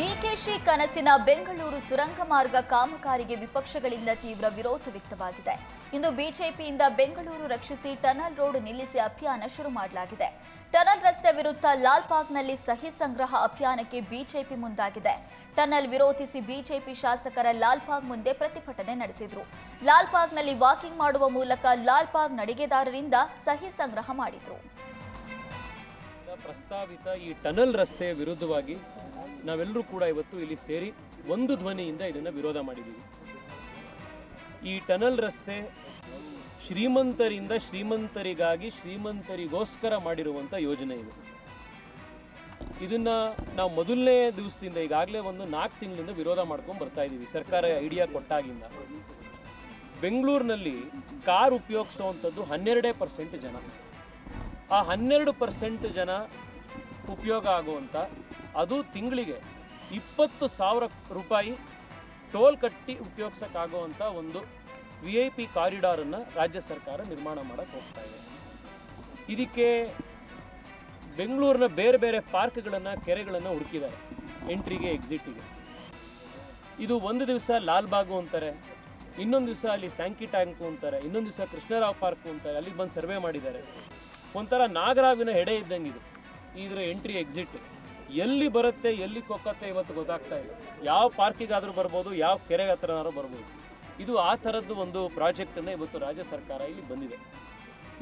ಡಿಕೆಶಿ ಕನಸಿನ ಬೆಂಗಳೂರು ಸುರಂಗ ಮಾರ್ಗ ಕಾಮಗಾರಿಗೆ ವಿಪಕ್ಷಗಳಿಂದ ತೀವ್ರ ವಿರೋಧ ವ್ಯಕ್ತವಾಗಿದೆ. ಇಂದು ಬಿಜೆಪಿಯಿಂದ ಬೆಂಗಳೂರು ರಕ್ಷಿಸಿ ಟನಲ್ ರೋಡ್ ನಿಲ್ಲಿಸಿ ಅಭಿಯಾನ ಶುರು ಮಾಡಲಾಗಿದೆ. ಟನಲ್ ರಸ್ತೆ ವಿರುದ್ಧ ಲಾಲ್ಬಾಗ್ನಲ್ಲಿ ಸಹಿ ಸಂಗ್ರಹ ಅಭಿಯಾನಕ್ಕೆ ಬಿಜೆಪಿ ಮುಂದಾಗಿದೆ. ಟನಲ್ ವಿರೋಧಿಸಿ ಬಿಜೆಪಿ ಶಾಸಕರ ಲಾಲ್ಬಾಗ್ ಮುಂದೆ ಪ್ರತಿಭಟನೆ ನಡೆಸಿದರು. ಲಾಲ್ಬಾಗ್ನಲ್ಲಿ ವಾಕಿಂಗ್ ಮಾಡುವ ಮೂಲಕ ಲಾಲ್ಬಾಗ್ ನಡಿಗೆದಾರರಿಂದ ಸಹಿ ಸಂಗ್ರಹ ಮಾಡಿದರು. ಪ್ರಸ್ತಾವಿತ ಈ ಟನಲ್ ರಸ್ತೆಯ ವಿರುದ್ಧವಾಗಿ ನಾವೆಲ್ಲರೂ ಕೂಡ ಇವತ್ತು ಇಲ್ಲಿ ಸೇರಿ ಒಂದು ಧ್ವನಿಯಿಂದ ಇದನ್ನು ವಿರೋಧ ಮಾಡಿದ್ದೀವಿ. ಈ ಟನಲ್ ರಸ್ತೆ ಶ್ರೀಮಂತರಿಂದ ಶ್ರೀಮಂತರಿಗಾಗಿ ಶ್ರೀಮಂತರಿಗೋಸ್ಕರ ಮಾಡಿರುವಂಥ ಯೋಜನೆ ಇದು. ಇದನ್ನ ನಾವು ಮೊದಲನೇ ದಿವಸದಿಂದ ಈಗಾಗಲೇ ಒಂದು 4 ತಿಂಗಳಿಂದ ವಿರೋಧ ಮಾಡ್ಕೊಂಡು ಬರ್ತಾ ಇದ್ದೀವಿ. ಸರ್ಕಾರ ಐಡಿಯಾ ಕೊಟ್ಟಾಗಿಂದ ಬೆಂಗಳೂರಿನಲ್ಲಿ ಕಾರ್ ಉಪಯೋಗಿಸುವಂಥದ್ದು 12% ಜನ. ಆ 12% ಜನ ಉಪಯೋಗ ಆಗುವಂಥ ಅದು ತಿಂಗಳಿಗೆ 20,000 ರೂಪಾಯಿ ಟೋಲ್ ಕಟ್ಟಿ ಉಪಯೋಗಿಸೋಕ್ಕಾಗುವಂಥ ಒಂದು VIP ಕಾರಿಡಾರನ್ನು ರಾಜ್ಯ ಸರ್ಕಾರ ನಿರ್ಮಾಣ ಮಾಡೋಕ್ಕೆ ಹೋಗ್ತಾ ಇದೆ. ಇದಕ್ಕೆ ಬೆಂಗಳೂರಿನ ಬೇರೆ ಬೇರೆ ಪಾರ್ಕ್ಗಳನ್ನು ಕೆರೆಗಳನ್ನು ಹುಡುಕಿದ್ದಾರೆ ಎಂಟ್ರಿಗೆ ಎಕ್ಸಿಟಿಗೆ. ಇದು ಒಂದು ದಿವಸ ಲಾಲ್ಬಾಗು ಅಂತಾರೆ, ಇನ್ನೊಂದು ದಿವಸ ಅಲ್ಲಿ ಸ್ಯಾಂಕಿ ಟ್ಯಾಂಕು ಅಂತಾರೆ, ಇನ್ನೊಂದು ದಿವಸ ಕೃಷ್ಣರಾವ್ ಪಾರ್ಕು ಅಂತಾರೆ. ಅಲ್ಲಿಗೆ ಬಂದು ಸರ್ವೆ ಮಾಡಿದ್ದಾರೆ. ಒಂಥರ ನಾಗರಾವಿನ ಹೆಡೆ ಇದ್ದಂಗಿದೆ ಇದರ ಎಂಟ್ರಿ ಎಕ್ಸಿಟ್. ಎಲ್ಲಿ ಬರುತ್ತೆ ಎಲ್ಲಿ ಕೊಕ್ಕತ್ತೆ ಇವತ್ತು ಗೊತ್ತಾಗ್ತಾ ಇದೆ. ಯಾವ ಪಾರ್ಕಿಗಾದರೂ ಬರ್ಬೋದು, ಯಾವ ಕೆರೆಗೆ ಹತ್ರನಾದ್ರೂ ಬರ್ಬೋದು. ಇದು ಆ ಥರದ್ದು ಒಂದು ಪ್ರಾಜೆಕ್ಟನ್ನು ಇವತ್ತು ರಾಜ್ಯ ಸರ್ಕಾರ ಇಲ್ಲಿ ಬಂದಿದೆ.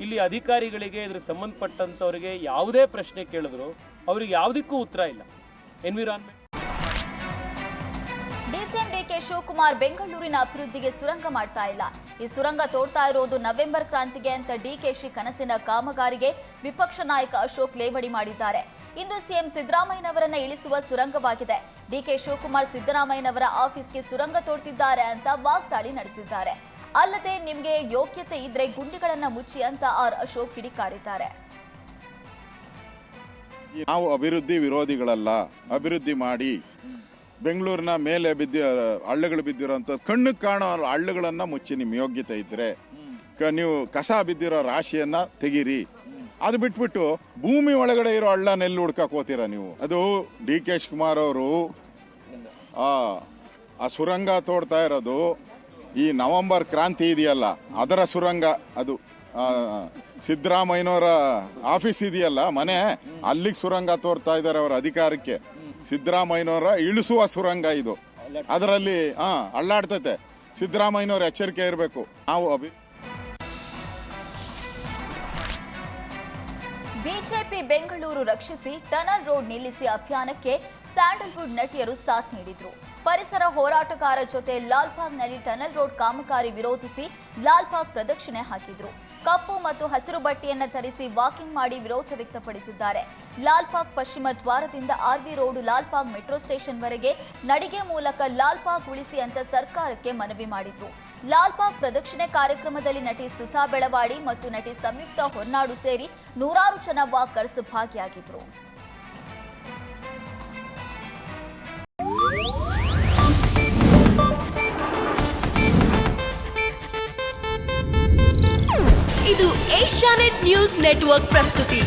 ಇಲ್ಲಿ ಅಧಿಕಾರಿಗಳಿಗೆ ಇದ್ರ ಸಂಬಂಧಪಟ್ಟಂಥವ್ರಿಗೆ ಯಾವುದೇ ಪ್ರಶ್ನೆ ಕೇಳಿದ್ರು ಅವ್ರಿಗೆ ಯಾವುದಕ್ಕೂ ಉತ್ತರ ಇಲ್ಲ. ಎನ್ವಿರಾನ್ಮೆಂಟ್ ಡಿಸಿಎಂ ಡಿಕೆ ಶಿವಕುಮಾರ್ ಬೆಂಗಳೂರಿನ ಅಭಿವೃದ್ಧಿಗೆ ಸುರಂಗ ಮಾಡ್ತಾ ಇಲ್ಲ. ಈ ಸುರಂಗ ತೋಡ್ತಾ ಇರೋದು ನವೆಂಬರ್ ಕ್ರಾಂತಿಗೆ ಅಂತ ಡಿಕೆಶಿ ಕನಸಿನ ಕಾಮಗಾರಿಗೆ ವಿಪಕ್ಷ ನಾಯಕ ಅಶೋಕ್ ಲೇವಡಿ ಮಾಡಿದ್ದಾರೆ. ಇಂದು ಸಿಎಂ ಸಿದ್ದರಾಮಯ್ಯನವರನ್ನ ಇಳಿಸುವ ಸುರಂಗವಾಗಿದೆ. ಡಿಕೆ ಶಿವಕುಮಾರ್ ಸಿದ್ದರಾಮಯ್ಯನವರ ಆಫೀಸ್ಗೆ ಸುರಂಗ ತೋಡ್ತಿದ್ದಾರೆ ಅಂತ ವಾಗ್ದಾಳಿ ನಡೆಸಿದ್ದಾರೆ. ಅಲ್ಲದೆ ನಿಮಗೆ ಯೋಗ್ಯತೆ ಇದ್ರೆ ಗುಂಡಿಗಳನ್ನ ಮುಚ್ಚಿ ಅಂತ ಅಶೋಕ್ ಕಿಡಿಕಾರಿದ್ದಾರೆ. ನಾವು ಅಭಿವೃದ್ಧಿ ವಿರೋಧಿಗಳಲ್ಲ. ಅಭಿವೃದ್ಧಿ ಮಾಡಿ ಬೆಂಗಳೂರಿನ ಮೇಲೆ ಹಳ್ಳಗಳು ಬಿದ್ದಿರೋಂಥ ಕಣ್ಣಿಗೆ ಕಾಣೋ ಹಳ್ಳಗಳನ್ನು ಮುಚ್ಚಿ ನಿಮ್ಮ ಯೋಗ್ಯತೆ ಇದ್ದರೆ ನೀವು ಕಸ ಬಿದ್ದಿರೋ ರಾಶಿಯನ್ನು ತೆಗೀರಿ. ಅದು ಬಿಟ್ಬಿಟ್ಟು ಭೂಮಿ ಒಳಗಡೆ ಇರೋ ಹಳ್ಳನೆಲ್ಲಿ ಹುಡ್ಕಕ್ಕೆ ಹೋಗ್ತೀರಾ ನೀವು? ಅದು ಡಿ ಕೆ ಶಿವಕುಮಾರ್ ಅವರು ಆ ಸುರಂಗ ತೋಡ್ತಾ ಇರೋದು ಈ ನವೆಂಬರ್ ಕ್ರಾಂತಿ ಇದೆಯಲ್ಲ ಅದರ ಸುರಂಗ. ಅದು ಸಿದ್ದರಾಮಯ್ಯನವರ ಆಫೀಸ್ ಇದೆಯಲ್ಲ ಮನೆ, ಅಲ್ಲಿಗೆ ಸುರಂಗ ತೋರ್ತಾ ಇದ್ದಾರೆ ಅವರ ಅಧಿಕಾರಕ್ಕೆ. ಸಿದ್ದರಾಮಯ್ಯನವರ ಇಳಿಸುವ ಸುರಂಗ ಇದು. ಅದರಲ್ಲಿ ಅಳ್ಳಾಡ್ತೈತೆ. ಸಿದ್ದರಾಮಯ್ಯನವ್ರ ಎಚ್ಚರಿಕೆ ಇರಬೇಕು. ನಾವು ಬಿಜೆಪಿ ಬೆಂಗಳೂರು ರಕ್ಷಿಸಿ ಟನಲ್ ರೋಡ್ ನಿಲ್ಲಿಸಿ ಅಭಿಯಾನಕ್ಕೆ ಸ್ಯಾಂಡಲ್ವುಡ್ ನಟಿಯರು ಸಾಥ್ ನೀಡಿದ್ರು. ಪರಿಸರ ಹೋರಾಟಗಾರ ಜೊತೆ ಲಾಲ್ಬಾಗ್ನಲ್ಲಿ ಟನಲ್ ರೋಡ್ ಕಾಮಗಾರಿ ವಿರೋಧಿಸಿ ಲಾಲ್ಬಾಗ್ ಪ್ರದಕ್ಷಿಣೆ ಹಾಕಿದ್ರು. ಕಪ್ಪು ಮತ್ತು ಹಸಿರು ಬಟ್ಟೆಯನ್ನ ಧರಿಸಿ ವಾಕಿಂಗ್ ಮಾಡಿ ವಿರೋಧ ವ್ಯಕ್ತಪಡಿಸಿದ್ದಾರೆ. ಲಾಲ್ಬಾಗ್ ಪಶ್ಚಿಮ ದ್ವಾರದಿಂದ RV road Lalbagh metro station ವರೆಗೆ ನಡಿಗೆ ಮೂಲಕ ಲಾಲ್ಬಾಗ್ ಉಳಿಸಿ ಅಂತ ಸರ್ಕಾರಕ್ಕೆ ಮನವಿ ಮಾಡಿದ್ರು. ಲಾಲ್ಬಾಗ್ ಪ್ರದಕ್ಷಿಣೆ ಕಾರ್ಯಕ್ರಮದಲ್ಲಿ ನಟಿ ಸುಧಾ ಬೆಳವಾಡಿ ಮತ್ತು ನಟಿ ಸಂಯುಕ್ತ ಹೊನ್ನಾಡು ಸೇರಿ 100 ಜನ ವಾಕರ್ಸ್ ಭಾಗಿಯಾಗಿದ್ರು. ಇದು ಏಷ್ಯಾನೆಟ್ ನ್ಯೂಸ್ ನೆಟ್ವರ್ಕ್ ಪ್ರಸ್ತುತಿ.